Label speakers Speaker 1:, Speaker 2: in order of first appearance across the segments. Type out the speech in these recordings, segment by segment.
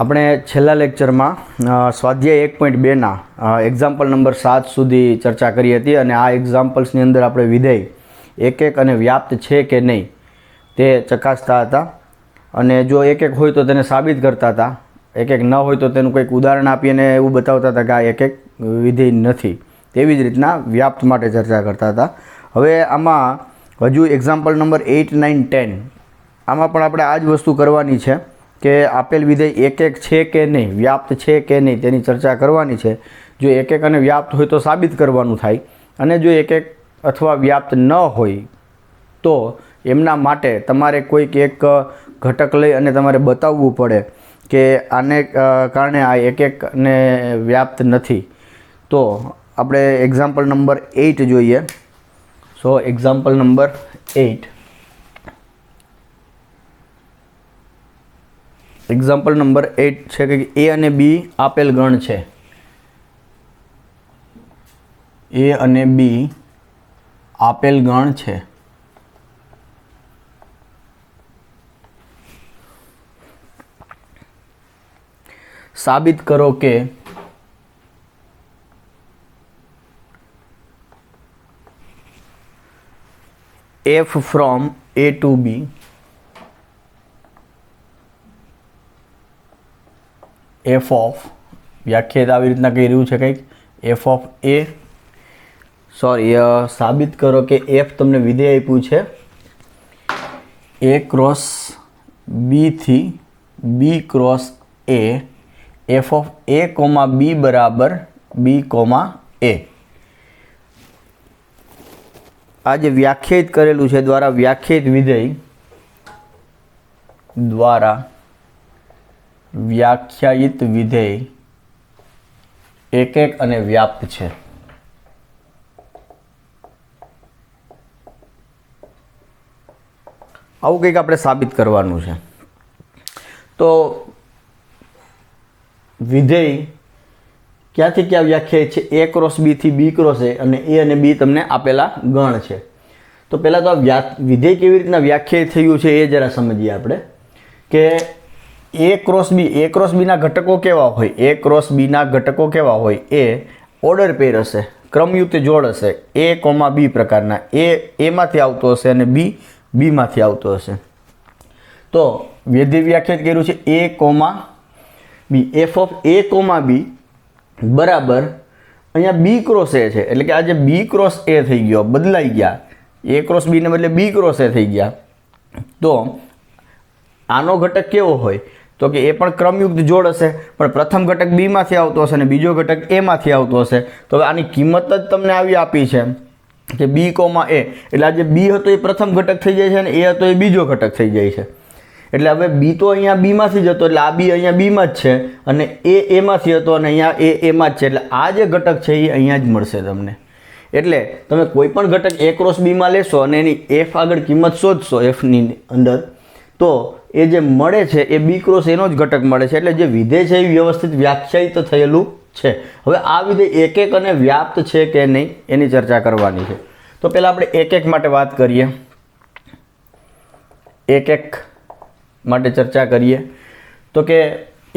Speaker 1: આપણે છેલ્લા લેક્ચરમાં સ્વાધ્યાય 1.2ના એક્ઝામ્પલ નંબર 7 સુધી ચર્ચા કરી હતી અને આ એક્ઝામ્પલ્સની અંદર આપણે વિધેય એક એક અને વ્યાપ્ત છે કે નહીં તે ચકાસતા હતા અને જો એક એક હોય તો તેને સાબિત કરતા હતા, એક એક ન હોય તો તેનું કંઈક ઉદાહરણ આપીને એવું બતાવતા હતા કે આ એક એક વિધેય નથી. તેવી જ રીતના વ્યાપ્ત માટે ચર્ચા કરતા હતા. હવે આમાં હજુ એક્ઝામ્પલ નંબર 8, 9, 10 આમાં પણ આપણે આ જ વસ્તુ કરવાની છે કે આપેલ વિધેય એક એક છે કે નહીં, વ્યાપ્ત છે કે નહીં તેની ચર્ચા કરવાની છે. જો એક એક અને વ્યાપ્ત હોય તો સાબિત કરવાનું થાય અને જો એક એક અથવા વ્યાપ્ત ન હોય તો એમના માટે તમારે કોઈક એક ઘટક લઈ અને તમારે બતાવવું પડે કે આને કારણે આ એક એક ને વ્યાપ્ત નથી. તો આપણે એક્ઝામ્પલ નંબર 8 જોઈએ. સો એક્ઝામ્પલ નંબર 8. એક્ઝામ્પલ નંબર 8 છે કે એ અને બી આપેલ ગણ છે. એ અને બી આપેલ ગણ છે. સાબિત કરો કે f from a to b f of વ્યાખ્યાયિત આવી રીતના કહી રહ્યું છે કંઈક f of a સાબિત કરો કે f તમને વિધેય આપ્યું છે a ક્રોસ b થી b cross a f of a comma b બરાબર b કોમા a. આ જે વ્યાખ્યાયિત કરેલું છે દ્વારા વ્યાખ્યાયિત વિધેય દ્વારા વ્યાખ્યાયિત વિધેય એક એક અને વ્યાપ્ત છે. આવું કંઈક આપણે સાબિત કરવાનું છે. તો વિધેય ક્યાંથી ક્યાં વ્યાખ્યાયિત છે? a ક્રોસ b થી b ક્રોસ a અને a અને b તમને આપેલા ગણ છે. તો પહેલાં તો આ વિધેય કેવી રીતના વ્યાખ્યાયિત થયું છે એ જરા સમજીએ આપણે કે a ક્રોસ બીના ઘટકો કેવા હોય? a ક્રોસ બીના ઘટકો કેવા હોય? એ ઓર્ડર પેર હશે, ક્રમયુક્ત જોડ હશે. a કોમા b પ્રકારના. a માંથી આવતો હશે અને b માંથી આવતો હશે. તો વિધેય વ્યાખ્યાયિત કર્યું છે a comma b. f of a comma b બરાબર અહીંયા b ક્રોસ a છે, એટલે કે આ જે b ક્રોસ a થઈ ગયો, બદલાઈ ગયા. a ક્રોસ b ને બદલે b ક્રોસ a થઈ ગયા. તો આનો ઘટક કેવો હોય? તો કે એ પણ ક્રમયુક્ત જોડ હશે, પણ પ્રથમ ઘટક b માંથી આવતો હશે અને બીજો ઘટક a માંથી આવતો હશે. તો હવે આની કિંમત જ તમને આવી આપી છે કે b કોમા a, એટલે આ જે b હતો એ પ્રથમ ઘટક થઈ જાય છે અને a હતો એ બીજો ઘટક થઈ જાય છે. એટલે હવે b તો અહીંયા b માંથી જ હતો એટલે આ b અહીંયા b માં જ છે અને a માંથી હતો અને અહીંયા a માં જ છે. એટલે આ જે ઘટક છે એ અહીંયા જ મળશે તમને. એટલે તમે કોઈ પણ ઘટક a ક્રોસ b માં લેશો અને એની f આગળ કિંમત શોધશો f ની અંદર, તો એ જે મળે છે એ b ક્રોસ એનો જ ઘટક મળે છે. એટલે જે વિધેય છે એ વ્યવસ્થિત વ્યાખ્યાયિત થયેલું છે. હવે આ વિધેય એક એક અને વ્યાપ્ત છે કે નહીં એની ચર્ચા કરવાની છે. તો પહેલાં આપણે એક એક માટે વાત કરીએ. એક એક માટે ચર્ચા કરીએ તો કે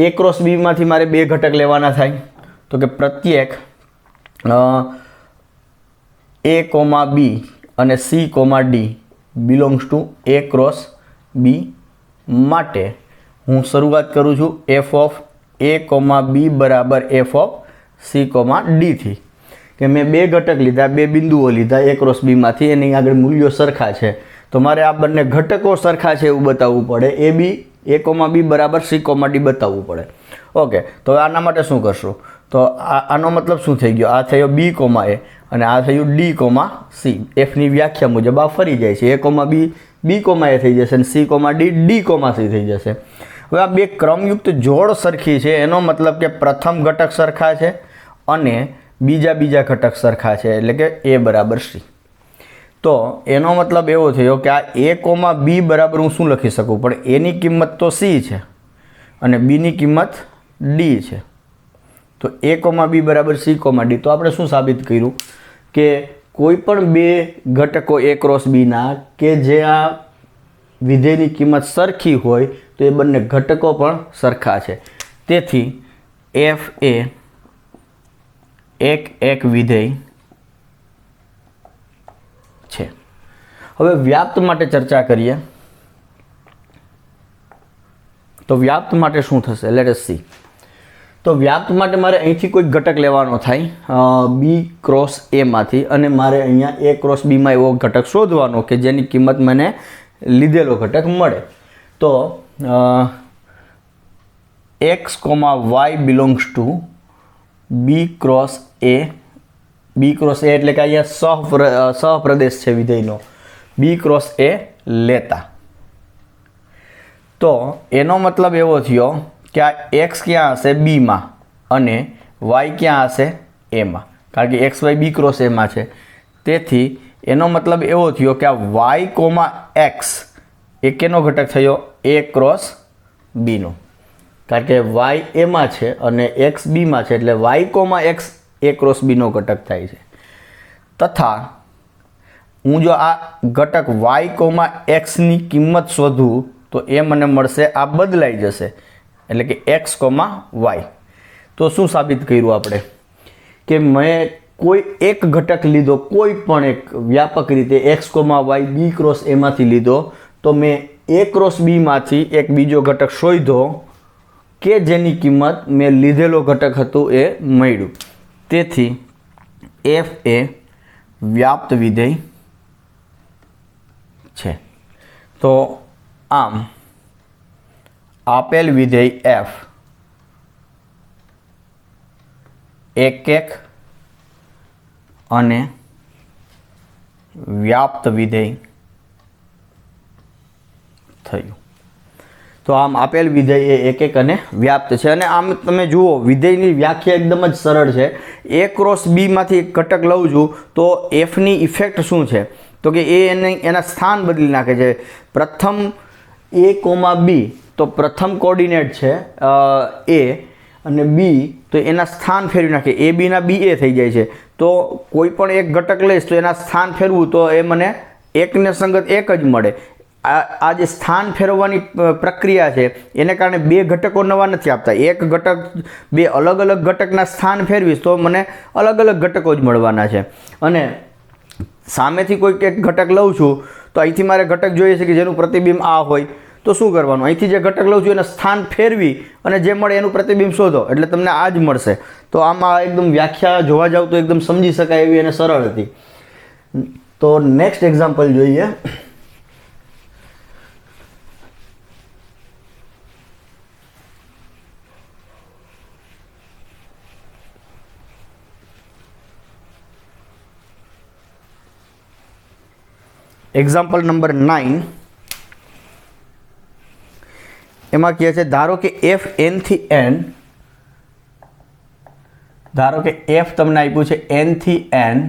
Speaker 1: a ક્રોસ b માંથી મારે બે ઘટક લેવાના થાય. તો કે પ્રત્યેક a કોમા b અને c comma d belongs to a cross b માટે હું શરૂઆત કરું છું f of a comma b બરાબર f of c comma d થી. કે મેં બે ઘટક લીધા, બે બિંદુઓ લીધા a ક્રોસ b માંથી, એની આગળ મૂલ્યો સરખા છે. તો મારે આ બંને ઘટકો સરખા છે એવું બતાવવું પડે. a કોમા b બરાબર c કોમા d બતાવવું પડે. ઓકે, તો આના માટે શું કરશું? તો આનો મતલબ શું થઈ ગયો? આ થયો b કોમા a અને આ થયું d કોમા c. fની વ્યાખ્યા મુજબ આ ફરી જાય છે. a comma b comma a થઈ જશે અને c comma d comma c થઈ જશે. હવે આ બે ક્રમયુક્ત જોડ સરખી છે એનો મતલબ કે પ્રથમ ઘટક સરખા છે અને બીજા ઘટક સરખા છે, એટલે કે a બરાબર c. તો એનો મતલબ એવો થયો કે આ a કોમા b બરાબર હું શું લખી શકું? પણ એની કિંમત તો c છે અને બીની કિંમત d છે. તો a કોમા b બરાબર c કોમા d. તો આપણે શું સાબિત કર્યું કે કોઈ પણ બે ઘટકો a ક્રોસ બીના કે જે આ વિધેયની કિંમત સરખી હોય તો એ બંને ઘટકો પણ સરખા છે. તેથી એફ એ એક વિધેય છે. હવે વ્યાપ્ત માટે ચર્ચા કરીએ. તો વ્યાપ્ત માટે શું થશે? Late us C. તો વ્યાપ્ત માટે મારે અહીંથી કોઈ ઘટક લેવાનો થાય બી ક્રોસ એમાંથી, અને મારે અહીંયા એ ક્રોસ બીમાં એવો ઘટક શોધવાનો કે જેની કિંમત મને લીધેલો ઘટક મળે. તો x comma y belongs to b cross a. B cross a એટલે કે અહીંયા સહપ્રદેશ છે વિધેયનો, બી ક્રોસ એ લેતા. તો એનો મતલબ એવો થયો કે આ એક્સ ક્યાં હશે? બીમાં, અને વાય ક્યાં હશે? એમાં, કારણ કે એક્સ વાય બી ક્રોસ એમાં છે. તેથી એનો મતલબ એવો થયો કે આ વાય કોમા એક્સ એ કેનો ઘટક થયો? એ ક્રોસ બીનો, કારણ કે વાય એમાં છે અને એક્સ બીમાં છે, એટલે વાય કોમા એક્સ એ ક્રોસ બીનો ઘટક થાય છે. તથા હું જો આ ઘટક વાય કોમા એક્સની કિંમત શોધું તો એ મને મળશે, આ બદલાઈ જશે, એટલે કે એક્સ કોમા વાય. તો શું સાબિત કર્યું આપણે? કે મેં કોઈ એક ઘટક લીધો, કોઈ પણ એક વ્યાપક રીતે x comma y b cross એમાંથી લીધો, તો મેં એ ક્રોસ બીમાંથી એક બીજો ઘટક શોધ્યો કે જેની કિંમત મેં લીધેલો ઘટક હતું એ મળ્યું. તેથી એફ એ વ્યાપ્ત વિધેય છે. તો આમ આપેલ વિધેય એફ એક અને વ્યાપ્ત વિધેય થયું. તો આમ આપેલ વિધેય એ એક અને વ્યાપ્ત છે. અને આમ તમે જુઓ વિધેયની વ્યાખ્યા એકદમ જ સરળ છે. એ ક્રોસ બીમાંથી એક ઘટક લઉં છું તો એફની ઇફેક્ટ શું છે? તો કે એ એના સ્થાન બદલી નાખે છે. પ્રથમ એ કોમા બી, તો પ્રથમ કોર્ડિનેટ છે એ, અને બી તો એના સ્થાન ફેરવી નાખે, એ બીના બી એ થઈ જાય છે. તો કોઈ પણ એક ઘટક લઈશ તો એના સ્થાન ફેરવું તો એ મને એકને સંગત એક જ મળે. આ જે સ્થાન ફેરવવાની પ્રક્રિયા છે એને કારણે બે ઘટકો નવા નથી આપતા. એક ઘટક બે અલગ અલગ ઘટકના સ્થાન ફેરવીશ તો મને અલગ અલગ ઘટકો જ મળવાના છે. અને સામેથી કોઈક એક ઘટક લઉં છું તો અહીંથી મારે ઘટક જોઈએ છે કે જેનું પ્રતિબિંબ આ હોય, તો શું કરવાનું? અહીંથી જે ઘટક લઉં છું એના સ્થાન ફેરવી અને જે મળે એનું પ્રતિબિંબ શોધો, એટલે તમને આ જ મળશે. તો આમાં એકદમ વ્યાખ્યા જોવા જાવ તો એકદમ સમજી શકાય એવી અને સરળ હતી. તો નેક્સ્ટ એક્ઝામ્પલ જોઈએ. Example number 9. એમાં કહે છે ધારો કે એફ એન થી એન, ધારો કે એફ તમને આપ્યું છે એન થી એન,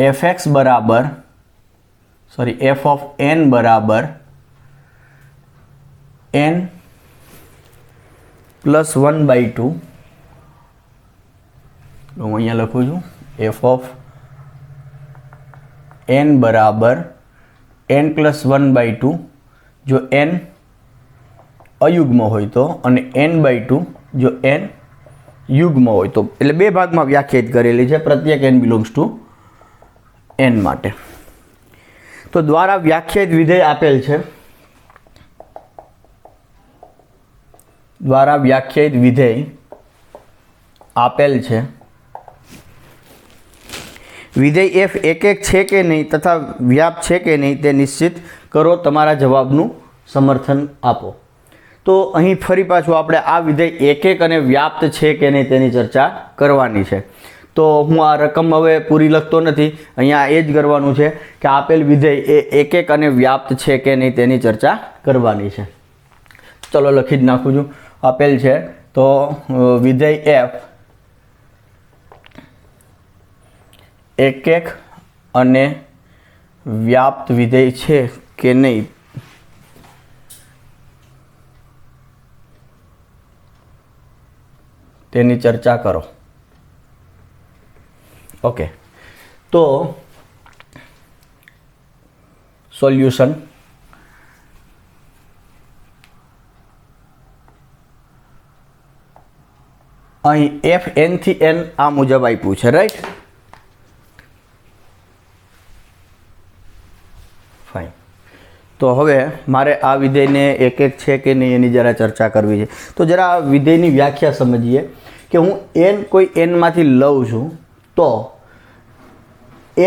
Speaker 1: એફ એક્સ બરાબર એફ ઓફ એન બરાબર એન પ્લસ 1/2. હું અહીંયા લખું છું એફ ઓફ એન બરાબર એન પ્લસ 1/2 જો એન અયુગ્મ હોય તો, અને n/2 જો n યુગ્મ હોય તો. એટલે બે ભાગમાં વ્યાખ્યાયિત કરેલી છે પ્રત્યેક n બિલોંગ્સ ટુ n માટે. તો દ્વારા વ્યાખ્યાયિત વિધેય આપેલ છે, દ્વારા વ્યાખ્યાયિત વિધેય આપેલ છે. વિધેય f એક છે કે નહીં તથા વ્યાપ્ત છે કે નહીં તે નિશ્ચિત કરો. તમારા જવાબનું સમર્થન આપો. તો અહીં ફરી પાછું આપણે આ વિધેય એક અને વ્યાપ્ત છે કે નહીં તેની ચર્ચા કરવાની છે. તો હું આ રકમ હવે પૂરી લખતો નથી, અહીંયા એ જ કરવાનું છે કે આપેલ વિધેય એ એક અને વ્યાપ્ત છે કે નહીં તેની ચર્ચા કરવાની છે. ચલો લખી જ નાખું છું. આપેલ છે તો વિધેય f એક અને વ્યાપ્ત વિધેય છે કે નહીં તેની ચર્ચા કરો. ઓકે, તો સોલ્યુશન અહીં એફ એનથી એન આ મુજબ આપ્યું છે, રાઈટ? ફાઇન. તો હવે મારે આ વિધેયને એક એક છે કે નહીં એની જરા ચર્ચા કરવી છે. તો જરા આ વિધેયની વ્યાખ્યા સમજીએ કે હું એન કોઈ એનમાંથી લઉં છું તો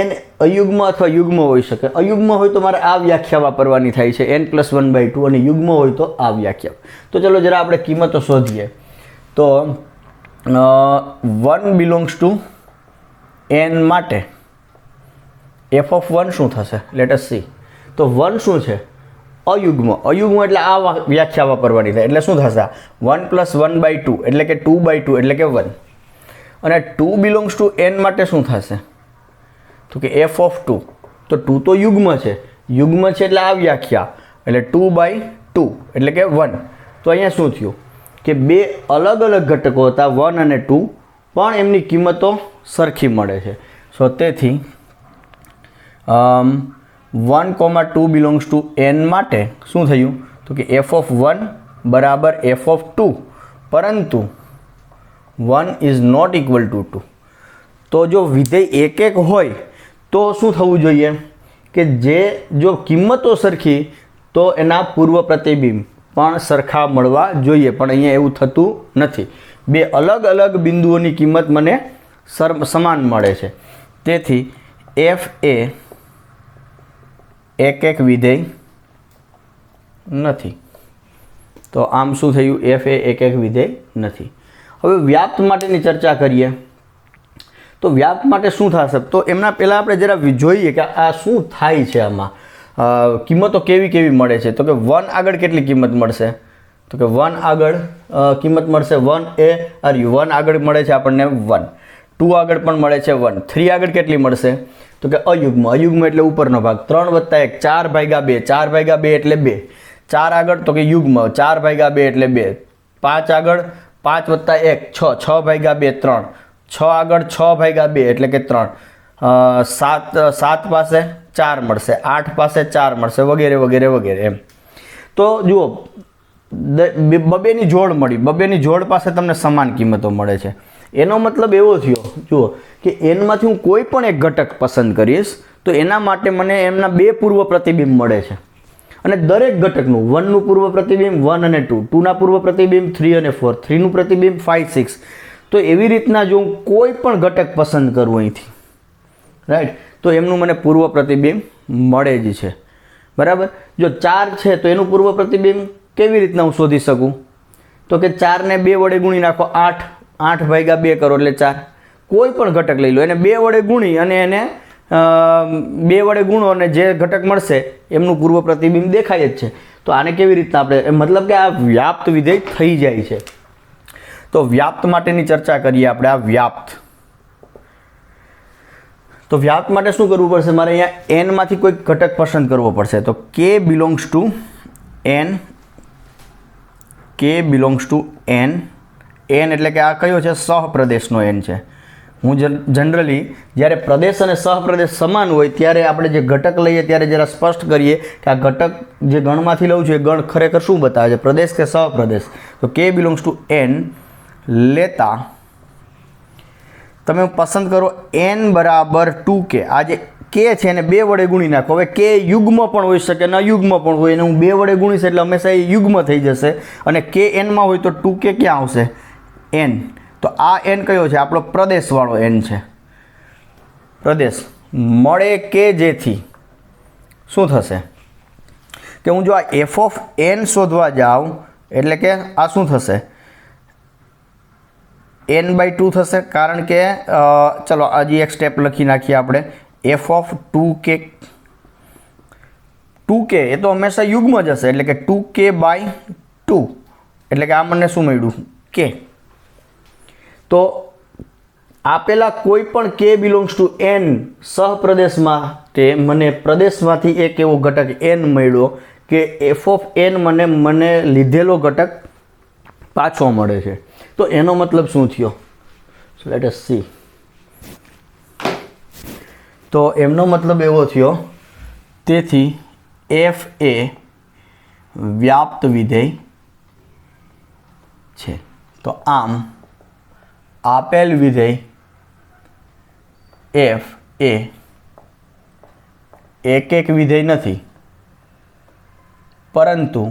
Speaker 1: એન અયુગ્મ અથવા યુગ્મ હોઈ શકે. અયુગ્મ હોય તો મારે આ વ્યાખ્યા વાપરવાની થાય છે n+1/2 અને યુગ્મ હોય તો આ વ્યાખ્યા. તો ચલો જરા આપણે કિંમતો શોધીએ. તો 1 બિલોંગ્સ ટુ n માટે f(1) શું થશે? Late us C. તો 1 શું છે? અયુગ્મ. અયુગ્મ એટલે આ વ્યાખ્યા વાપરવાની થાય. એટલે શું થશે? 1 + 1/2 એટલે કે 2/2 એટલે કે 1. અને 2 બિલોંગ્સ ટુ n માટે શું થશે? તો કે f(2). તો 2 તો યુગ્મ છે. યુગ્મ છે એટલે આ વ્યાખ્યા એટલે 2/2 એટલે કે 1. તો અહીંયા શું થયું કે બે અલગ અલગ ઘટકો હતા 1 અને 2 પણ એમની કિંમતો સરખી મળે છે. સો તેથી 1,2 બિલોંગ્સ ટુ n માટે શું થયું? તો કે f(1) બરાબર f(2) પરંતુ 1 ઇઝ નોટ ઇક્વલ ટુ 2. તો જો વિધેય એક એક હોય તો શું થવું જોઈએ કે જે જો કિંમતો સરખી તો એના પૂર્વ પ્રતિબિંબ પણ સરખા મળવા જોઈએ, પણ અહીંયા એવું થતું નથી. બે અલગ અલગ બિંદુઓની કિંમત મને સમાન મળે છે. તેથી f એ એક એક વિધેય નથી. તો આમ શું થયું? f એ એક એક વિધેય નથી. હવે વ્યાપ્ત માટેની ચર્ચા કરીએ. તો વ્યાપ્ત માટે શું થશે? તો એમના પહેલાં આપણે જરા જોઈએ કે આ શું થાય છે, આમાં કિંમતો કેવી કેવી મળે છે. તો કે 1 આગળ કેટલી કિંમત મળશે? તો કે 1 આગળ કિંમત મળશે 1 આગળ મળે છે આપણને 1. 2 આગળ પણ મળે છે 1. 3 આગળ કેટલી મળશે? તો કે અયુગ્મ. અયુગ્મ એટલે ઉપરનો ભાગ. 3 + 1 4/2. 4/2 એટલે 2. 4 આગળ તો કે યુગ્મ 4/2 એટલે 2. 5 આગળ 5 + 1 6. 6/2 3. 6 આગળ 6/2 એટલે કે 3. 7 પાસે 4 મળશે. 8 પાસે 4 મળશે વગેરે વગેરે વગેરે એમ. તો જુઓ બબેની જોડ મળી. બબેની જોડ પાસે તમને સમાન કિંમતો મળે છે. એનો મતલબ એવો થયો જુઓ કે એનમાંથી હું કોઈ પણ એક ઘટક પસંદ કરીશ તો એના માટે મને એમના બે પૂર્વ પ્રતિબિંબ મળે છે. અને દરેક ઘટકનું 1નું પૂર્વ પ્રતિબિંબ 1 અને 2, 2ના પૂર્વ પ્રતિબિંબ 3 અને 4, 3નું પ્રતિબિંબ 5, 6. તો એવી રીતના જો હું કોઈ પણ ઘટક પસંદ કરું અહીંથી, રાઈટ, તો એમનું મને પૂર્વ પ્રતિબિંબ મળે જ છે. બરાબર. જો 4 છે તો એનું પૂર્વ પ્રતિબિંબ કેવી રીતના હું શોધી શકું? તો કે 4ને 2 વડે ગુણી નાખો. 8/2 કરો એટલે 4. કોઈ પણ ઘટક લઈ લો, એને 2 વડે ગુણી અને એને 2 વડે ગુણો અને જે ઘટક મળશે એમનું પૂર્વ પ્રતિબિંબ દેખાય જ છે. તો આને કેવી રીતના આપણે મતલબ કે આ વ્યાપ્ત વિધેય થઈ જાય છે. તો વ્યાપ્ત માટેની ચર્ચા કરીએ આપણે. આ વ્યાપ્ત, તો વ્યાપ્ત માટે શું કરવું પડશે? મારે અહીંયા n માંથી કોઈ ઘટક પસંદ કરવો પડશે. તો k belongs to n. k belongs to n. n એટલે કે આ કયો છે? સહપ્રદેશનો n છે. હું જનરલી જ્યારે પ્રદેશ અને સહપ્રદેશ સમાન હોય ત્યારે આપણે જે ઘટક લઈએ ત્યારે જરા સ્પષ્ટ કરીએ કે આ ઘટક જે ગણમાંથી લઉં છું એ ગણ ખરેખર શું બતાવે છે, પ્રદેશ કે સહપ્રદેશ. તો k બિલોંગ્સ ટુ n લેતા તમે પસંદ કરો n બરાબર 2k. આ જે k છે એને 2 વડે ગુણી નાખો. હવે k યુગ્મ પણ હોઈ શકે અને અયુગ્મ પણ હોય, અને હું 2 વડે ગુણીશ એટલે હંમેશા એ યુગ્મ થઈ જશે. અને k n માં હોય તો 2k ક્યાં આવશે? n. તો આ n કયો છે? આપણો પ્રદેશવાળો n છે. પ્રદેશ મળે કે જેથી શું થશે કે હું જો આ f ઓફ n શોધવા જાઉં એટલે કે આ શું થશે? n/2 થશે. કારણ કે ચલો હજી એક સ્ટેપ લખી નાખીએ આપણે. f of 2k. 2k એ તો હંમેશા યુગ્મ જ હશે એટલે કે 2k/2 એટલે કે આ મને શું મળ્યું? k. તો આપેલા કોઈ પણ k બિલોંગ્સ ટુ n સહપ્રદેશમાં તે મને પ્રદેશમાંથી એક એવો ઘટક n મળ્યો કે f ઓફ n મને લીધેલો ઘટક પાછો મળે છે. તો એનો મતલબ શું થયો? સો લેટ અસ સી. તો એમનો મતલબ એવો થયો, તેથી f એ વ્યાપ્ત વિધેય છે. તો આમ આપેલ વિધેય f એ એક વિધેય નથી પરંતુ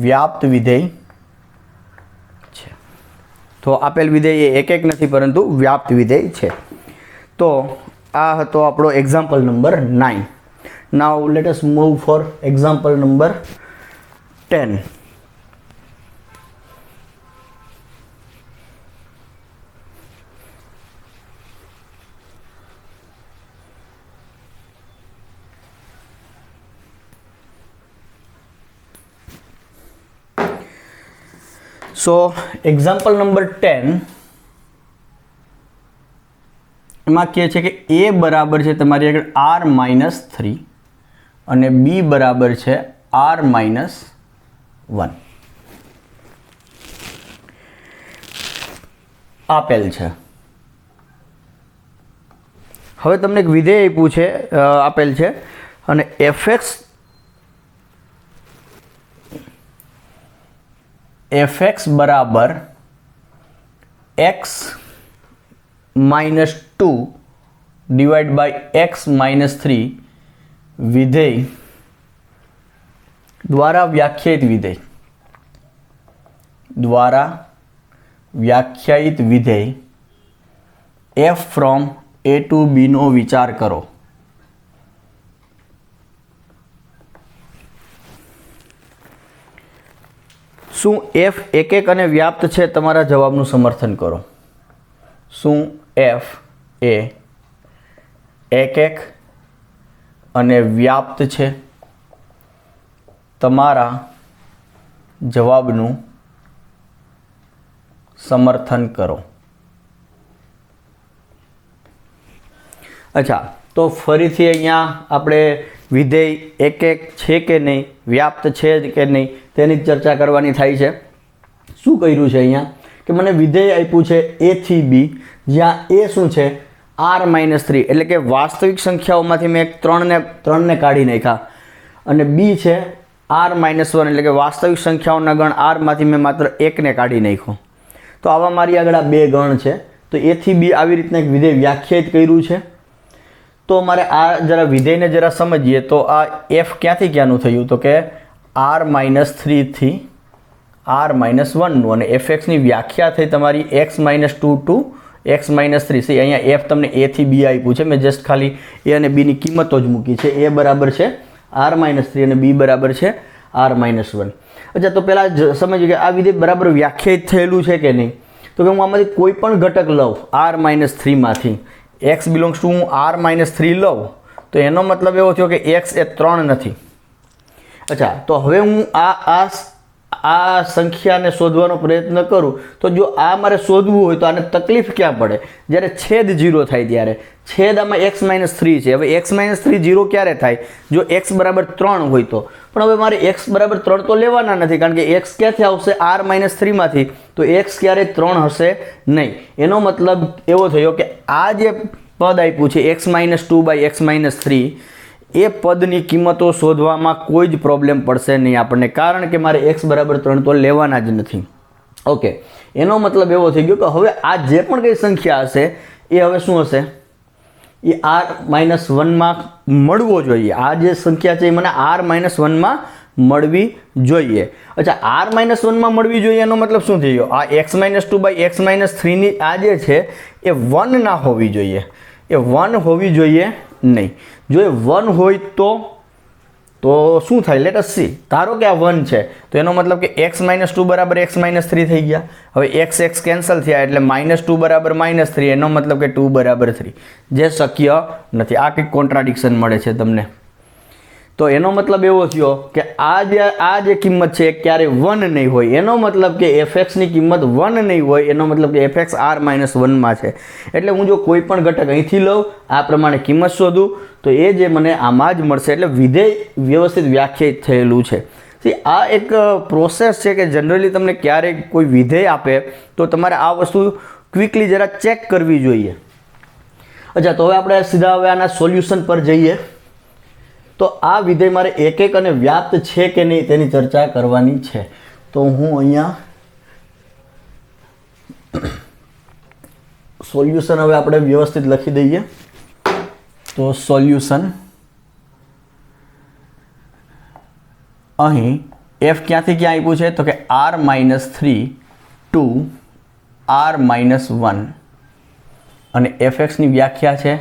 Speaker 1: વ્યાપ્ત વિધેય છે. તો આપેલ વિધેય એ એક નથી પરંતુ વ્યાપ્ત વિધેય છે. તો આ હતો આપણો example number 9. Now let us move for example number 10. So example number 10 એમાં કહે છે કે a બરાબર છે તમારી આગળ r-3 અને b બરાબર છે r-1 આપેલ છે. હવે તમને એક વિધેય આપ્યું છે આપેલ છે અને fx બરાબર x -2 ડિવાઈડ બાય x -3 વિધેય દ્વારા વ્યાખ્યાયિત વિધેય f from a to b નો વિચાર કરો. શું f એક અને વ્યાપ્ત છે? તમારા જવાબનું સમર્થન કરો. શું f એ એક અને વ્યાપ્ત છે? તમારા જવાબનું સમર્થન કરો. અચ્છા, તો ફરીથી અહીંયા આપણે વિધેય એક છે કે નહીં, વ્યાપ્ત છે કે નહીં તેની ચર્ચા કરવાની થાય છે. શું કર્યું છે અહીંયા કે મને વિધેય આપ્યું છે a થી b, જ્યાં a શું છે r-3 એટલે કે વાસ્તવિક સંખ્યાઓમાંથી મેં ત્રણને કાઢી નાખ્યા અને b છે r-1 એટલે કે વાસ્તવિક સંખ્યાઓના ગણ rમાંથી મેં માત્ર એકને કાઢી નાખ્યો. તો આવા મારી આગળ આ બે ગણ છે. તો a થી b આવી રીતના એક વિધેય વ્યાખ્યાયિત કર્યું છે. તો મારે આ જરા વિધેયને જરા સમજીએ. તો આ f ક્યાંથી ક્યાંનું થયું? તો કે r-3 થી r-1 નું, અને fx ની વ્યાખ્યા થઈ તમારી x-2 ટુ x-3. સી અહીંયા f તમને a થી b આપ્યું છે, મેં જસ્ટ ખાલી a અને b ની કિંમતો જ મૂકી છે. a બરાબર છે r-3 અને b બરાબર છે r-1. અચ્છા, તો પહેલાં સમજીએ કે આ વિધેય બરાબર વ્યાખ્યાયિત થયેલું છે કે નહીં. તો કે હું આમાંથી કોઈ પણ ઘટક લઉં r-3 માંથી, x બિલોંગ્સ ટુ હું r-3 લઉં તો એનો મતલબ એવો થયો કે x એ 3 નથી. અચ્છા, તો હવે હું આ સંખ્યાને શોધવાનો પ્રયત્ન કરું તો જો આ મારે શોધવું હોય તો આને તકલીફ ક્યાં પડે? જ્યારે છેદ 0 થાય ત્યારે. છેદ આમાં x-3 છે. હવે x-3 0 ક્યારે થાય? જો x બરાબર 3 હોય તો. પણ હવે મારે x બરાબર 3 તો લેવાના નથી, કારણ કે x ક્યાંથી આવશે? r-3 માંથી. તો x ક્યારેય 3 હશે નહીં. એનો મતલબ એવો થયો કે આ જે પદ આપ્યું છે x-2 બાય x-3, એ પદની કિંમતો શોધવામાં કોઈ જ પ્રોબ્લેમ પડશે નહીં આપણને, કારણ કે મારે x બરાબર 3 તો લેવાના જ નથી. ઓકે, એનો મતલબ એવો થઈ ગયો કે હવે આ જે પણ કંઈ સંખ્યા હશે એ હવે શું હશે? એ r-1 માં મળવો જોઈએ. આ જે સંખ્યા છે એ મને r-1 માં મળવી જોઈએ. અચ્છા, r-1 માં મળવી જોઈએ એનો મતલબ શું થઈ ગયો? આ x-2 બાય x-3 ની આ જે છે એ 1 ના હોવી જોઈએ. એ 1 હોવી જોઈએ નહીં. જો એ 1 હોય તો શું થાય? Late us C. ધારો કે આ 1 છે તો એનો મતલબ કે x-2 બરાબર x-3 થઈ ગયા. હવે x કેન્સલ થયા એટલે -2 બરાબર -3, એનો મતલબ કે 2 બરાબર 3, જે શક્ય નથી. આ કંઈક કોન્ટ્રાડિક્શન મળે છે તમને. તો એનો મતલબ એવો થયો કે આ જે કિંમત છે એ ક્યારેય 1 નહીં હોય. એનો મતલબ કે fx ની કિંમત 1 નહીં હોય. એનો મતલબ કે fx r-1 માં છે. એટલે હું જો કોઈ પણ ઘટક અહીંથી લઉં, આ પ્રમાણે કિંમત શોધું તો એ જે મને આમાં જ મળશે. એટલે વિધેય વ્યવસ્થિત વ્યાખ્યાયિત થયેલું છે. આ એક પ્રોસેસ છે કે જનરલી તમને ક્યારેક કોઈ વિધેય આપે તો તમારે આ વસ્તુ ક્વિકલી જરા ચેક કરવી જોઈએ. અચ્છા, તો હવે આપણે સીધા આના સોલ્યુશન પર જઈએ. તો આ વિધેય મારે એક અને વ્યાપ્ત છે કે નહીં તેની ચર્ચા કરવાની છે. તો હું અહીંયા સોલ્યુશન હવે આપણે વ્યવસ્થિત લખી દઈએ. તો સોલ્યુશન અહીં f ક્યાંથી ક્યાં આપ્યું છે તો કે r-3 ટુ r-1 અને fxની વ્યાખ્યા છે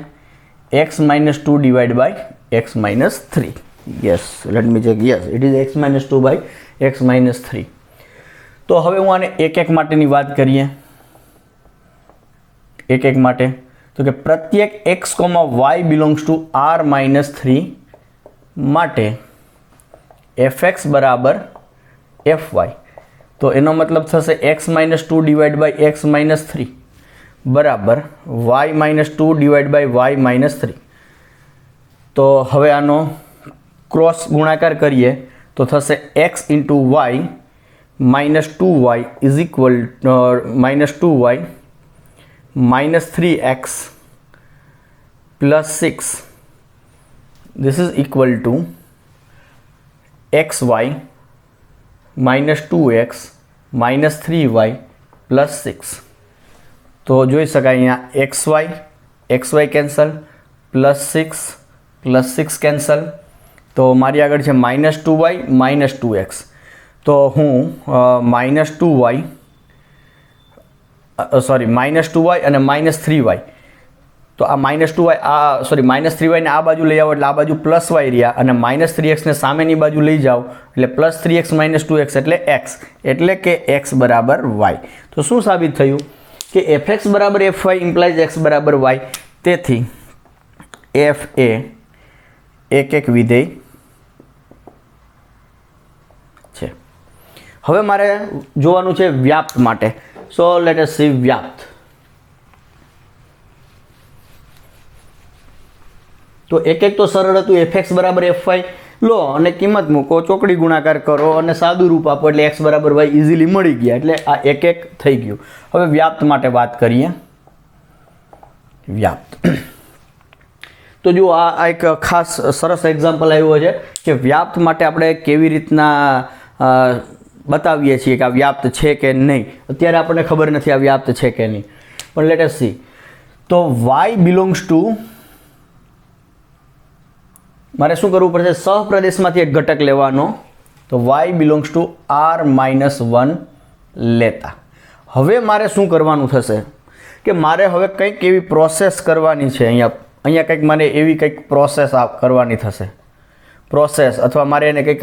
Speaker 1: x-2 divide by x-3. Yes, let me check. Yes, it is x-2 by x-3. તો હવે હું આને એક એક માટેની વાત કરીએ. એક એક માટે તો કે પ્રત્યેક x, y belongs to r-3 માટે fx બરાબર fy. તો એનો મતલબ થશે x-2 ડિવાઇડ બાય x-3 બરાબર y-2 ડિવાઇડ બાય y-3. તો હવે આનો ક્રોસ ગુણાકાર કરીએ તો થશે x into y -2y is equal -2y -3x plus 6. This is equal to xy -2x -3y plus 6. તો જોઈ શકાય અહીંયા xy કેન્સલ, +6 કેન્સલ. તો મારી આગળ છે -2y -2x. તો હું -2y અને -3y. તો આ -2y -3y ને આ બાજુ લઈ આવો એટલે આ બાજુ +y રહ્યા અને -3x ને સામેની બાજુ લઈ જાઓ એટલે +3x -2x એટલે x, એટલે કે x બરાબર y. તો શું સાબિત થયું કે fx બરાબર fy ઇમ્પ્લાઇઝ x બરાબર y. તેથી f એ એક વિધેય છે. હવે મારે જોવાનું છે વ્યાપ્ત માટે. સો લેટ અસ સી વ્યાપ્ત. તો એક તો સરળ હતું, fx બરાબર fy લો અને કિંમત મૂકો, ચોકડી ગુણાકાર કરો અને સાદું રૂપ આપો એટલે x બરાબર y ઇઝીલી મળી ગયા. એટલે આ એક થઈ ગયું. હવે વ્યાપ્ત માટે વાત કરીએ. વ્યાપ્ત તો જો આ એક ખાસ સરસ એક્ઝામ્પલ આવ્યો છે કે વ્યાપ્ત માટે આપણે કેવી રીતના બતાવીએ છીએ કે આ વ્યાપ્ત છે કે નહીં. અત્યારે આપણને ખબર નથી આ વ્યાપ્ત છે કે નહીં, પણ લેટ અસ સી. તો y બિલોંગ્સ ટુ, મારે શું કરવું પડશે? સહપ્રદેશમાંથી એક ઘટક લેવાનો. તો y બિલોંગ્સ ટુ r-1 લેતા. હવે મારે શું કરવાનું થશે કે મારે હવે કંઈક એવી પ્રોસેસ કરવાની છે. અહીંયા કંઈક મારે એવી કંઈક પ્રોસેસ કરવાની થશે. પ્રોસેસ અથવા મારે એને કંઈક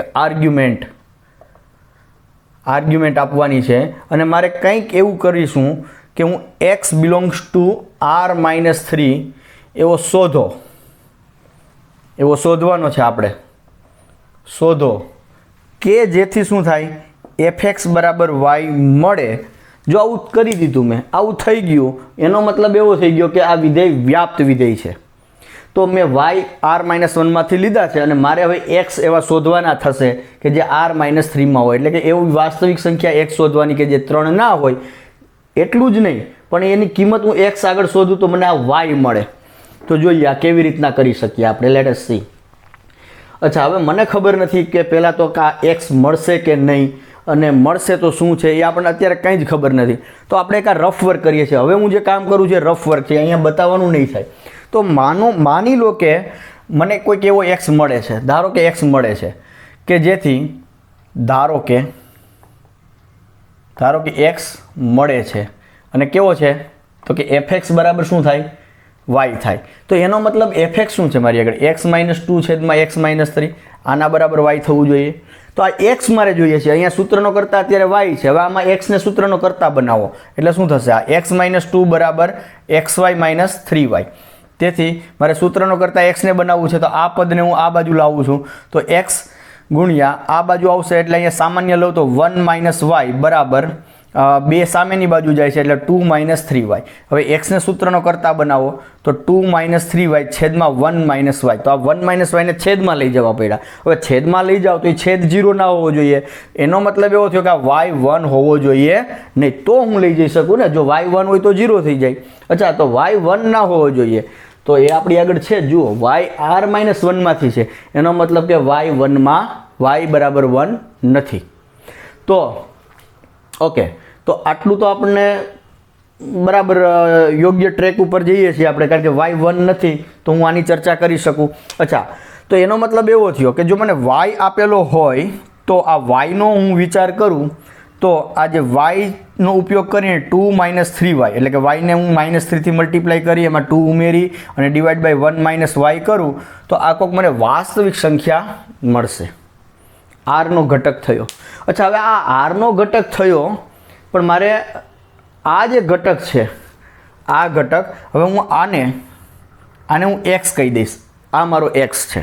Speaker 1: આર્ગ્યુમેન્ટ આપવાની છે અને મારે કંઈક એવું કરીશું કે હું x બિલોંગ્સ ટુ r-3 એવો શોધવાનો છે. આપણે શોધો કે જેથી શું થાય, fx બરાબર y મળે. જો આવું કરી દીધું મેં, આવું થઈ ગયું, એનો મતલબ એવો થઈ ગયો કે આ વિધેય વ્યાપ્ત વિધેય છે. તો મેં y r-1 માંથી લીધા છે અને મારે હવે x એવા શોધવાના થશે કે જે r-3 માં હોય. એટલે કે એવી વાસ્તવિક સંખ્યા x શોધવાની કે જે 3 ના હોય. એટલું જ નહીં પણ એની કિંમત હું x આગળ શોધું તો મને આ y મળે. તો જોઈએ આ કેવી રીતના કરી શકીએ આપણે. Late us C. અચ્છા, હવે મને ખબર નથી કે પહેલાં તો આ x મળશે કે નહીં, અને મળશે તો શું છે એ આપણને અત્યારે કંઈ જ ખબર નથી. તો આપણે એક આ રફ વર્ક કરીએ છીએ. હવે હું જે કામ કરું છું એ રફ વર્ક છે, અહીંયા બતાવવાનું નહીં થાય. તો માની લો કે મને કોઈક એવો x મળે છે. ધારો કે x મળે છે કે જેથી ધારો કે x મળે છે અને કેવો છે તો કે fx બરાબર શું થાય, y થાય. તો એનો મતલબ fx શું છે મારી આગળ, x-2 છેદમાં x-3. આના બરાબર y થવું જોઈએ. તો આ x મારે જોઈએ છે. અહીંયા સૂત્રનો કરતા અત્યારે y છે. હવે આમાં x ને સૂત્રનો કરતા બનાવો એટલે શું થશે? આ x-2 બરાબર xy-3y. તેથી મારે સૂત્રનો કરતા x ને બનાવવું છે. તો આ પદને હું આ બાજુ લાવું છું. તો x ગુણ્યા આ બાજુ આવશે એટલે અહીંયા સામાન્ય લઉં તો 1 - y બરાબર 2 સામેની બાજુ જાય છે એટલે 2 - 3y. હવે x ને સૂત્રનો કરતા બનાવો તો 2 - 3y છેદમાં 1 - y. તો આ 1 - y ને છેદમાં લઈ જવા પડ્યા. હવે છેદમાં લઈ જાઓ તો એ છેદ 0 ના હોવો જોઈએ. એનો મતલબ એવો થયો કે આ y 1 હોવો જોઈએ નહીં. તો હું લઈ જઈ શકું ને. જો y 1 હોય તો 0 થઈ જાય. અચ્છા, તો y 1 ના હોવો જોઈએ. તો એ આપણી આગળ છે. જુઓ, y r-1 માંથી છે. એનો મતલબ કે y 1 માં y બરાબર 1 નથી. તો ઓકે, તો આટલું તો આપણને બરાબર યોગ્ય ટ્રેક ઉપર જઈએ છીએ આપણે, કારણ કે વાય 1 નથી તો હું આની ચર્ચા કરી શકું. અચ્છા, તો એનો મતલબ એવો થયો કે જો મને વાય આપેલો હોય તો આ વાયનો હું વિચાર કરું તો આ જે વાયનો ઉપયોગ કરીને 2 - 3y એટલે કે વાયને હું -3 થી મલ્ટીપ્લાય કરી એમાં 2 ઉમેરી અને ડિવાઈડ બાય 1 - y કરું તો આ કોઈક મને વાસ્તવિક સંખ્યા મળશે. આરનો ઘટક થયો. અચ્છા, હવે આ આરનો ઘટક થયો, પણ મારે આ જે ઘટક છે આ ઘટક, હવે હું આને હું એક્સ કહી દઈશ. આ મારો એક્સ છે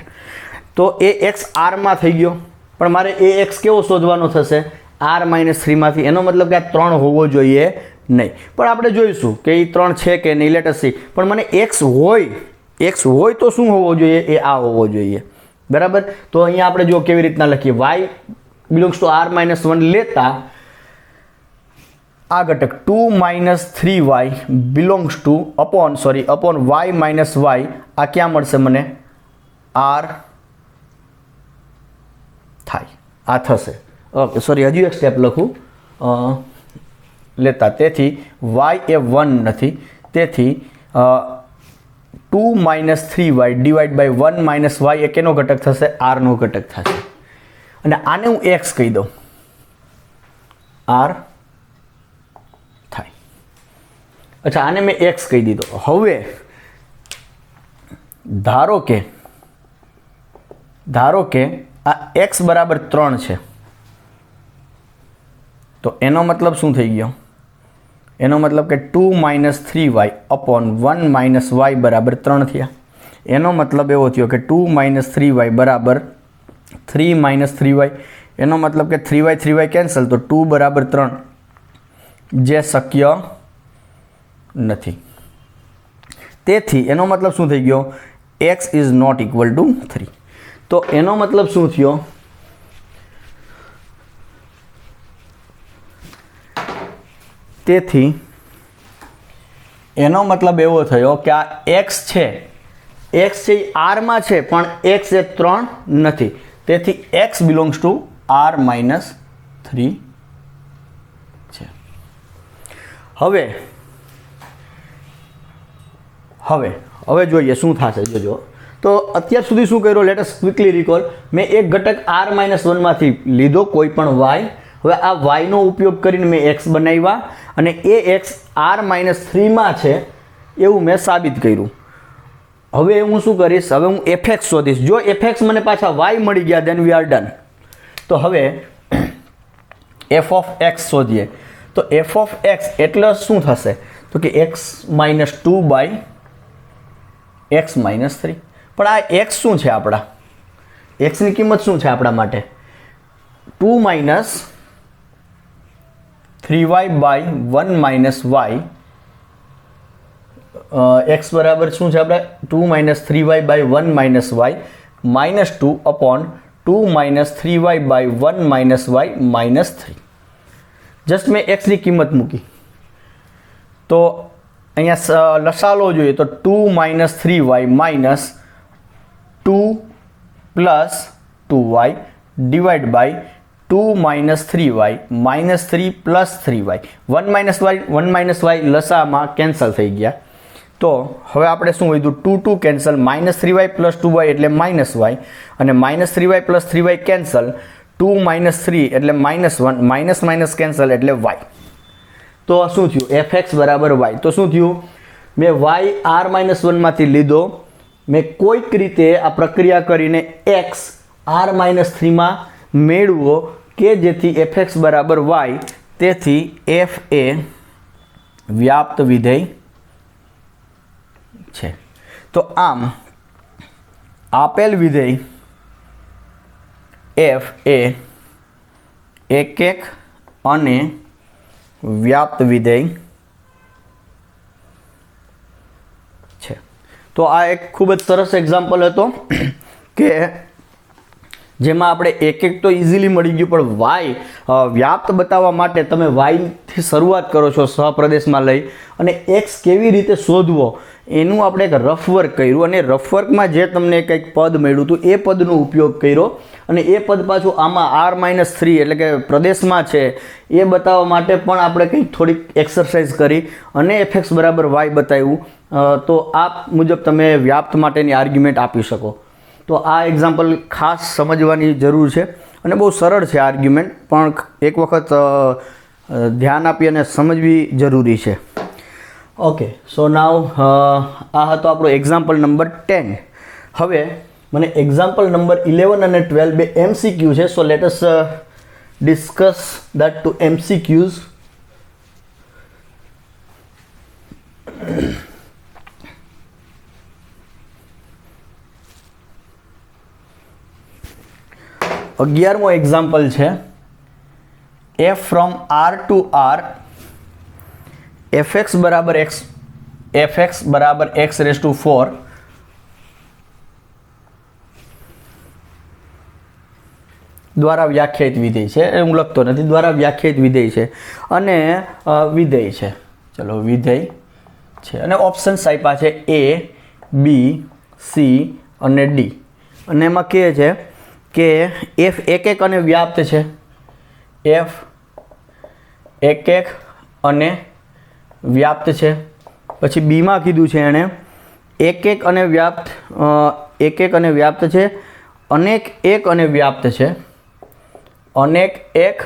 Speaker 1: તો એ એક્સ આરમાં થઈ ગયો, પણ મારે એ એક્સ કેવો શોધવાનો થશે? r - 3 માંથી. એનો મતલબ કે આ 3 હોવો જોઈએ નહીં, પણ આપણે જોઈશું કે એ 3 છે કે નહીં. Late us C. પણ મને એક્સ હોય તો શું હોવો જોઈએ? એ આ હોવો જોઈએ. બરાબર. તો અહીંયા આપણે જો કેવી રીતના લખીએ, y બિલોંગ્સ ટુ r - 1 લેતા આ ઘટક 2 - 3y belongs to upon y - y, આ ક્યાં મળશે મને? r થાય. આ થશે. ઓકે, સોરી, હજુ એક સ્ટેપ લખું લેતા. તેથી y એ 1 નથી, તેથી 2 - 3y ડિવાઈડ બાય 1 - y એ કેનો ઘટક થશે? r નો ઘટક થશે. અને આને હું x કહી દઉં, r થાય. અચ્છા, આને મેં x કહી દીધો. હવે ધારો કે આ x બરાબર 3 છે, તો એનો મતલબ શું થઈ ગયો? એનો મતલબ કે 2 - 3y અપોન 1 - y બરાબર 3 થયા. એનો મતલબ એવો થયો કે 2 - 3y બરાબર 3 - 3y. એનો મતલબ કે 3y કેન્સલ, તો 2 બરાબર 3, જે શક્ય નથી. તેથી એનો મતલબ શું થઈ ગયો? x is not equal to 3. તો એનો મતલબ શું થયો? તેથી એનો મતલબ એવો થયો કે આ x છે એ આરમાં છે, પણ x એ 3 નથી. તેથી x બિલોંગ્સ ટુ r - 3 છે. હવે જોઈએ શું થશે. જોજો, તો અત્યાર સુધી શું કર્યું? Let us quickly recall. મેં એક ઘટક r - 1 માંથી લીધો, કોઈ પણ y. હવે આ y નો ઉપયોગ કરીને મેં x બનાવ્યા અને એ x r - 3 માં છે એવું મેં સાબિત કર્યું. હવે હું શું કરીશ? હવે હું fx શોધીશ. જો fx મને પાછા y મળી ગયા, દેન વી આર ડન. તો હવે f ઓફ x શોધીએ. તો f ઓફ x એટલે શું થશે? તો કે x - 2 બાય x - 3. પણ આ x શું છે આપણા? x ની કિંમત શું છે આપણા માટે? 2 - 3y બાય 1 - y. x બરાબર શું છે આપણે? 2 - 3y by 1 - y -2 upon 2 - 3y by 1 - y -3. Just મેં x ની કિંમત મૂકી. તો અહીંયા લસાલો જોઈએ તો 2 - 3y minus 2 plus 2y divide by 2 - 3y -3 plus 3y 1 - y લસામાં કેન્સલ થઈ ગયા. તો હવે આપણે શું વધ્યું? 2 કેન્સલ, -3y પ્લસ 2y એટલે -y, અને -3y પ્લસ 3y કેન્સલ, 2 - 3 એટલે -1, - કેન્સલ એટલે y. તો શું થયું? fx બરાબર y. તો શું થયું? મેં y r - 1 માંથી લીધો, મેં કોઈક રીતે આ પ્રક્રિયા કરીને x r - 3 માં મેળવો કે જેથી fx બરાબર y. તેથી f એ વ્યાપ્ત વિધેય છે. તો આમ આપેલ વિધેય f એ એકક અને વ્યાપ્ત વિધેય છે. તો આ એક ખૂબ જ સરસ એક્ઝામ્પલ હતો કે જેમાં આપણે એક એક તો ઇઝીલી મળી ગયું, પણ વાય વ્યાપ્ત બતાવવા માટે તમે વાયથી શરૂઆત કરો છો સહપ્રદેશમાં લઈ, અને એક્સ કેવી રીતે શોધવો એનું આપણે એક રફ વર્ક કર્યું, અને રફ વર્કમાં જે તમને કંઈક પદ મળ્યું હતું એ પદનો ઉપયોગ કર્યો, અને એ પદ પાછું આમાં r-3 એટલે કે પ્રદેશમાં છે એ બતાવવા માટે પણ આપણે કંઈક થોડીક એક્સરસાઇઝ કરી અને fx બરાબર y બતાવ્યું. તો આ મુજબ તમે વ્યાપ્ત માટેની આર્ગ્યુમેન્ટ આપી શકો. તો આ એક્ઝામ્પલ ખાસ સમજવાની જરૂર છે, અને બહુ સરળ છે આર્ગ્યુમેન્ટ, પણ એક વખત ધ્યાન આપી અને સમજવી જરૂરી છે. ઓકે, સો નાવ આ હતો આપણો એક્ઝામ્પલ નંબર 10. હવે મને એક્ઝામ્પલ નંબર 11 અને 12 બે MCQ છે. So let us discuss that two MCQs. અગિયારમો એક્ઝામ્પલ છે f from r to r fx બરાબર x રેઝ ટુ 4 દ્વારા વ્યાખ્યાયિત વિધેય છે. હું લખતો નથી, દ્વારા વ્યાખ્યાયિત વિધેય છે, અને વિધેય છે. ચલો, વિધેય છે, અને ઓપ્શન્સ આપ્યા છે A, B, C અને D. અને એમાં કહે છે કે f એક અને વ્યાપ્ત છે, f એક અને વ્યાપ્ત છે. પછી બીમાં કીધું છે એણે એક અને વ્યાપ્ત, એક અને વ્યાપ્ત છે, અનેક એક અને વ્યાપ્ત છે, અનેક એક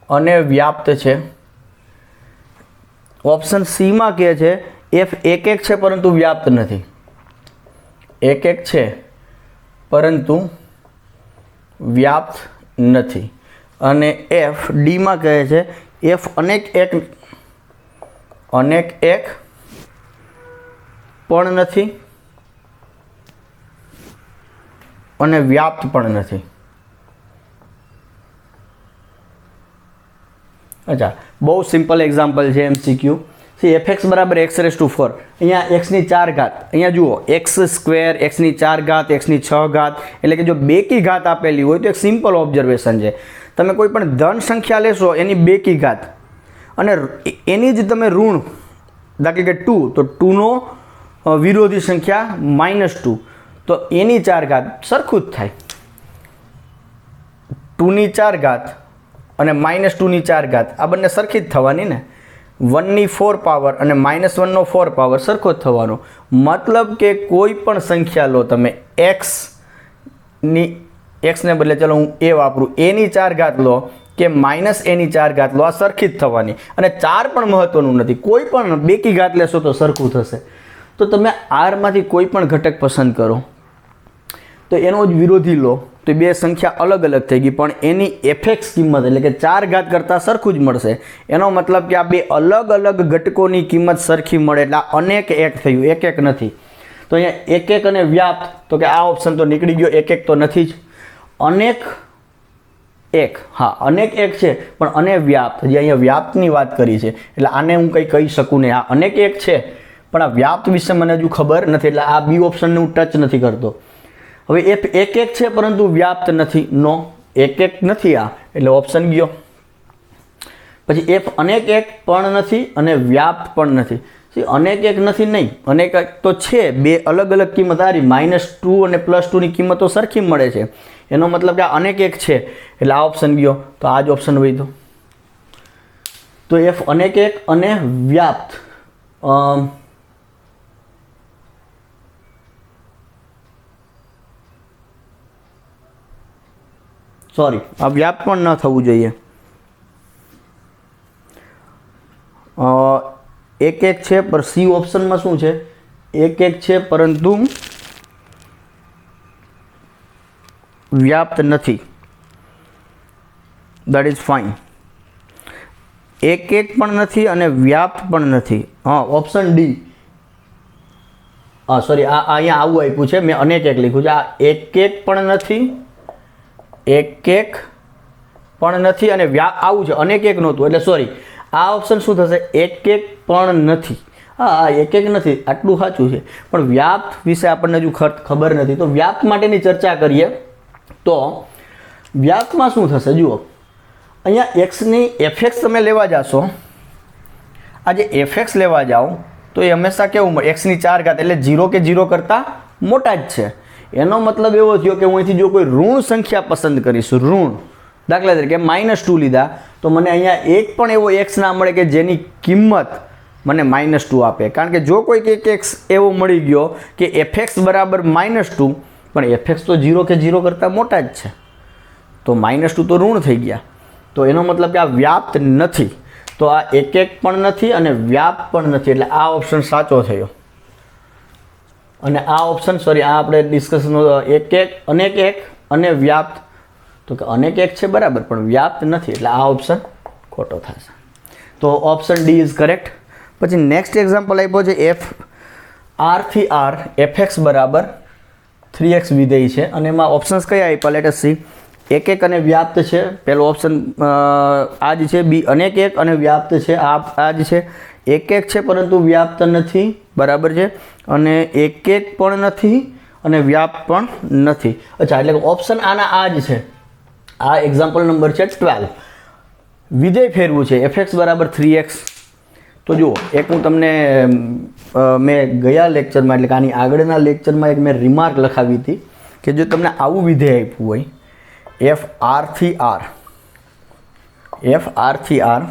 Speaker 1: અને વ્યાપ્ત છે. ઓપ્શન સીમાં કહે છે f એક છે પરંતુ વ્યાપ્ત નથી, એક છે પરંતુ વ્યાપ્ત નથી. અને f ડીમાં કહે છે f અનેક એક પણ નથી અને વ્યાપ્ત પણ નથી. અચ્છા, બહુ સિમ્પલ એક્ઝામ્પલ છે MCQ. fx બરાબર x રેઝ ટુ 4, અહીંયા x ની 4 ઘાત, અહીંયા જુઓ x સ્ક્વેર, x ની 4 ઘાત, x ની 6 ઘાત, એટલે કે જો બેકી ઘાત આપેલી હોય તો એક સિમ્પલ ઓબ્ઝર્વેશન છે. તમે કોઈ પણ ધન સંખ્યા લેશો એની બેકી ઘાત, અને એની જ તમે ઋણ, દાખલા કે 2, તો 2નો વિરોધી સંખ્યા -2, તો એની 4 ઘાત સરખું જ થાય. 2ની 4 ઘાત અને -2ની 4 ઘાત આ બંને સરખી જ થવાની ને. 1ની 4 પાવર અને -1નો 4 પાવર સરખો જ થવાનો. મતલબ કે કોઈ પણ સંખ્યા લો તમે, એક્સને બદલે ચલો હું એ વાપરું, એની 4 ઘાત લો કે એની 4 ઘાત લો, આ સરખી જ થવાની. અને 4 પણ મહત્વનું નથી, કોઈ પણ બેકી ઘાત લેશો તો સરખું થશે. તો તમે આરમાંથી કોઈ પણ ઘટક પસંદ કરો તો એનો જ વિરોધી લો તો બે સંખ્યા અલગ અલગ થઈ ગઈ, પણ એની fx કિંમત એટલે કે 4 ઘાત કરતાં સરખું જ મળશે. એનો મતલબ કે આ બે અલગ અલગ ઘટકોની કિંમત સરખી મળે, એટલે આ અનેક એક થયું, એક નથી. તો અહીંયા એક અને વ્યાપ્ત, તો કે આ ઓપ્શન તો નીકળી ગયો, એક તો નથી જ. અનેક એક, હા અનેક એક છે, પણ અને વ્યાપ્ત, જે અહીંયા વ્યાપ્તની વાત કરી છે, એટલે આને હું કંઈ કહી શકું નહીં. આ અનેક એક છે પણ આ વ્યાપ્ત વિશે મને હજુ ખબર નથી, એટલે આ બી ઓપ્શનને હું ટચ નથી કરતો. હવે f એક છે પરંતુ વ્યાપ્ત નથી, નો, એક નથી આ, એટલે ઓપ્શન ગયો. પછી f અનેક એક પણ નથી અને વ્યાપ્ત પણ નથી. અનેક એક નથી નહીં, અનેક એક તો છે, બે અલગ અલગ કિંમત આ રહી, -2 અને +2ની કિંમતો સરખી મળે છે. એનો મતલબ કે આ અનેક એક છે, એટલે આ ઓપ્શન ગયો, તો આ જ ઓપ્શન વધ્યો. તો f અનેક એક અને વ્યાપ્ત, સોરી આ વ્યાપ્ત પણ ન થવું જોઈએ. એક છે પર સી ઓપ્શનમાં શું છે, એક છે પરંતુ વ્યાપ્ત નથી, દેટ ઇઝ ફાઇન. એક પણ નથી અને વ્યાપ્ત પણ નથી. હા, ઓપ્શન ડી. સોરી, આ અહીંયા આવું આપ્યું છે, મેં અનેક એક લખ્યું છે. આ એક પણ નથી, એક પણ નથી અને આવું છે, અનેક એક નહોતું, એટલે સોરી આ ઓપ્શન શું થશે, એક પણ નથી. હા, એક નથી, આટલું સાચું છે, પણ વ્યાપ્ત વિશે આપણને હજુ ખબર નથી. તો વ્યાપ્ત માટેની ચર્ચા કરીએ. તો વ્યાપ્તમાં શું થશે જુઓ, અહીંયા એક્સની એફએક્સ તમે લેવા જશો, આ જે એફએક્સ લેવા જાઓ તો એ હંમેશા કેવું મળે, એક્સની 4 ઘાત એટલે 0 કે 0 કરતાં મોટા જ છે. એનો મતલબ એવો થયો કે હું અહીંથી જો કોઈ ઋણ સંખ્યા પસંદ કરીશ, ઋણ, દાખલા તરીકે -2 લીધા, તો મને અહીંયા એક પણ એવો એક્સ ના મળે કે જેની કિંમત મને -2 આપે. કારણ કે જો કોઈક એક એક્સ એવો મળી ગયો કે એફએક્સ બરાબર -2, પણ એફએક્સ તો 0 કે 0 કરતાં મોટા જ છે, તો -2 તો ઋણ થઈ ગયા. તો એનો મતલબ કે આ વ્યાપ્ત નથી. તો આ એક પણ નથી અને વ્યાપ્ત પણ નથી, એટલે આ ઓપ્શન સાચો થયો. અને આ ઓપ્શન સોરી આ આપણે ડિસ્કશન અનેક એક અને વ્યાપ્ત, તો કે અનેક એક છે બરાબર પણ વ્યાપ્ત નથી, એટલે આ ઓપ્શન ખોટો થશે. તો ઓપ્શન ડી ઇઝ કરેક્ટ. પછી નેક્સ્ટ એક્ઝામ્પલ આપ્યો છે એફ આર થી આર એફએક્સ બરાબર 3x વિધેય છે અને એમાં ઓપ્શન્સ કયા આપ્યા, લેટ અસ સી. એક અને વ્યાપ્ત છે, પહેલો ઓપ્શન આ જ છે, બી અનેક એક અને વ્યાપ્ત છે, આ જ છે. એક છે પરંતુ વ્યાપ્ત નથી, બરાબર છે, અને એક પણ નથી અને વ્યાપ્ત પણ નથી. અચ્છા, એટલે ઓપ્શન આના આ જ છે. આ એક્ઝામ્પલ નંબર છે 12. વિધેય ફેરવું છે એફએક્સ બરાબર 3x. તો જુઓ, એક હું તમને મેં ગયા લેક્ચરમાં એટલે કે આની આગળના લેક્ચરમાં એક મેં રિમાર્ક લખાવી હતી કે જો તમને આવું વિધેય આપ્યું હોય એફ આર થી આર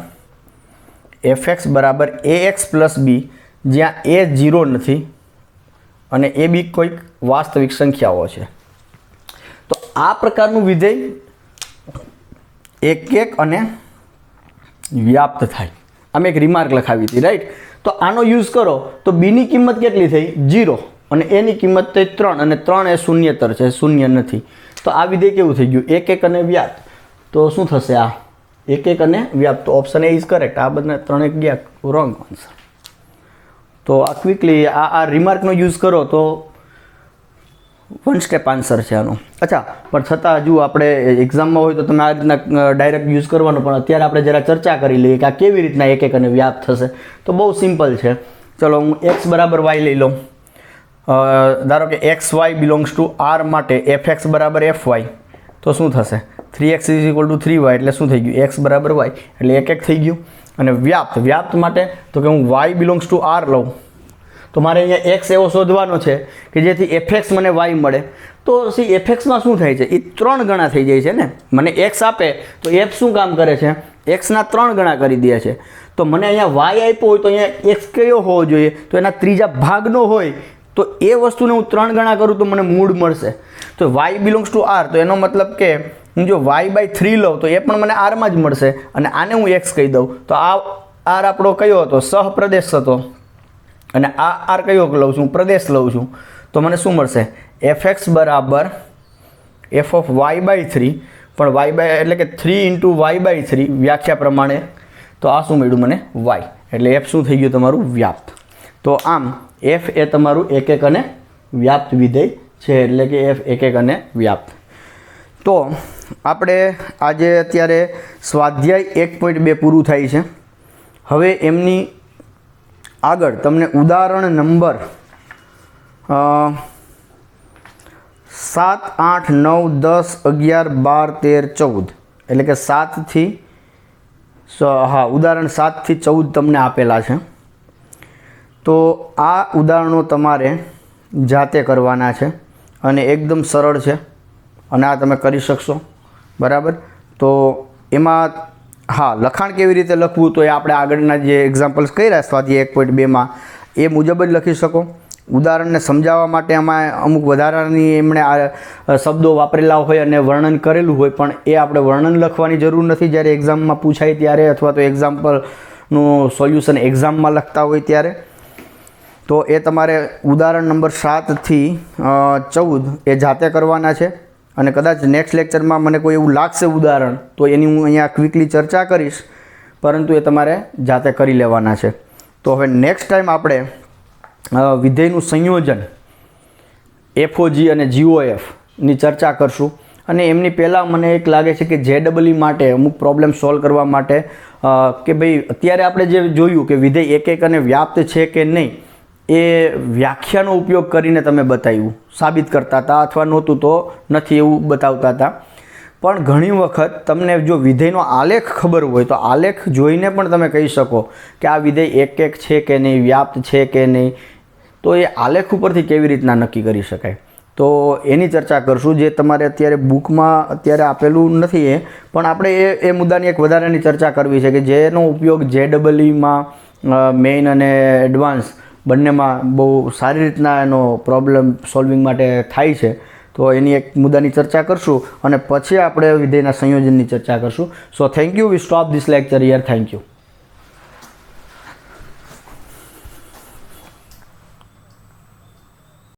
Speaker 1: એફએક્સ બરાબર ax પ્લસ બી, જ્યાં એ 0 નથી અને એ બી કોઈક વાસ્તવિક સંખ્યાઓ છે, તો આ પ્રકારનું વિધેય એક અને વ્યાપ્ત થાય. આમ એક રિમાર્ક લખાવી હતી, રાઈટ. તો આનો યુઝ કરો તો બીની કિંમત કેટલી થઈ 0 અને એની કિંમત થઈ 3 અને 3 એ શૂન્યતર છે, શૂન્ય નથી. તો આ વિધેય કેવું થઈ ગયું, એક અને વ્યાપ્ત. તો શું થશે આ એક અને વ્યાપ્ત? તો ઓપ્શન એ ઇઝ કરેક્ટ. આ બધા 3 એક ગયા, રોંગ આન્સર. તો આ ક્વિકલી આ રિમાર્કનો યુઝ કરો તો 1 સ્ટેપ આન્સર છે આનો. અચ્છા, પણ છતાં હજુ આપણે એક્ઝામમાં હોય તો તમે આ રીતના ડાયરેક્ટ યુઝ કરવાનો, પણ અત્યારે આપણે જરા ચર્ચા કરી લઈએ કે આ કેવી રીતના એક અને વ્યાપ્ત થશે. તો બહુ સિમ્પલ છે. ચલો, હું x બરાબર y લઈ લઉં. ધારો કે x y belongs to r માટે એફએક્સ બરાબર એફ વાય, તો શું થશે 3x is equal to 3y, એટલે શું થઈ ગયું એક્સ બરાબર વાય, એટલે એક થઈ ગયું. અને વ્યાપ્ત માટે તો કે હું y બિલોંગ્સ ટુ આર લઉં, તો મારે અહીંયા એક્સ એવો શોધવાનો છે કે જેથી એફએક્સ મને વાય મળે. તો સી એફએક્સમાં શું થાય છે, એ 3 ગણા થઈ જાય છે ને. મને એક્સ આપે તો એફ શું કામ કરે છે, એક્સના 3 ગણા કરી દે છે. તો મને અહીંયા વાય આપ્યો હોય તો અહીંયા એક્સ કયો હોવો જોઈએ, તો એના ત્રીજા ભાગનો હોય, તો એ વસ્તુને હું 3 ગણા કરું તો મને મૂળ મળશે. તો y બિલોંગ્સ ટુ આર, તો એનો મતલબ કે હું જો y/3 લઉં તો એ પણ મને આરમાં જ મળશે, અને આને હું x કહી દઉં તો આ આર આપણો કયો હતો, સહપ્રદેશ હતો, અને આ આર કયો લઉં છું, પ્રદેશ લઉં છું, તો મને શું મળશે fx બરાબર f ઓફ y/3, પણ એટલે કે 3 × y/3 વ્યાખ્યા પ્રમાણે. તો આ શું મળ્યું મને y, એટલે f શું થઈ ગયું તમારું વ્યાપ્ત. તો આમ f એ તમારું એક અને વ્યાપ્ત વિધેય છે, એટલે કે f એક અને વ્યાપ્ત. તો આપણે આજે અત્યારે સ્વાધ્યાય 1.2 પૂરું થાય છે. હવે એમની આગળ તમને ઉદાહરણ નંબર 7, 8, 9, 10, 11, 12, 13, 14 એટલે કે 7 થી ઉદાહરણ 7 થી 14 તમને આપેલા છે. તો આ ઉદાહરણો તમારે જાતે કરવાના છે અને એકદમ સરળ છે અને આ તમે કરી શકશો, બરાબર. તો એમાં લખાણ કેવી રીતે લખવું તો એ આપણે આગળના જે એક્ઝામ્પલ્સ કર્યા સ્વાધ્યાય 1.2માં એ મુજબ જ લખી શકો. ઉદાહરણને સમજાવવા માટે આમાં અમુક વધારાની એમણે આ શબ્દો વાપરેલા હોય અને વર્ણન કરેલું હોય, પણ એ આપણે વર્ણન લખવાની જરૂર નથી જ્યારે એક્ઝામમાં પૂછાય ત્યારે, અથવા તો એક્ઝામ્પલનું સોલ્યુશન એક્ઝામમાં લખતા હોય ત્યારે. તો એ તમારે ઉદાહરણ નંબર 7 થી 14 એ જાતે કરવાના છે. અને કદાચ નેક્સ્ટ લેક્ચરમાં મને કોઈ એવું લાગશે ઉદાહરણ તો એની હું અહીંયા ક્વિકલી ચર્ચા કરીશ, પરંતુ એ તમારે જાતે કરી લેવાના છે. તો હવે નેક્સ્ટ ટાઈમ આપણે વિધેયનું સંયોજન FOG અને GOFની ચર્ચા કરશું. અને એમની પહેલાં મને એક લાગે છે કે JEE માટે અમુક પ્રોબ્લેમ સોલ્વ કરવા માટે કે ભાઈ અત્યારે આપણે જે જોયું કે વિધેય એક અને વ્યાપ્ત છે કે નહીં, એ વ્યાખ્યાનો ઉપયોગ કરીને તમે બતાવ્યું, સાબિત કરતા હતા, અથવા નહોતું તો નથી એવું બતાવતા હતા. પણ ઘણી વખત તમને જો વિધેયનો આલેખ ખબર હોય તો આલેખ જોઈને પણ તમે કહી શકો કે આ વિધેય એક છે કે નહીં, વ્યાપ્ત છે કે નહીં. તો એ આલેખ ઉપરથી કેવી રીતના નક્કી કરી શકાય, તો એની ચર્ચા કરશું, જે તમારે અત્યારે બુકમાં અત્યારે આપેલું નથી એ, પણ આપણે એ મુદ્દાની એક વધારાની ચર્ચા કરવી છે કે જેનો ઉપયોગ JEEમાં મેઇન અને એડવાન્સ બંનેમાં બહુ સારી રીતના એનો પ્રોબ્લેમ સોલ્વિંગ માટે થાય છે. તો એની એક મુદ્દાની ચર્ચા કરશું અને પછી આપણે વિધેયના સંયોજનની ચર્ચા કરશું. So thank you. V stop this lecture here. Thank you.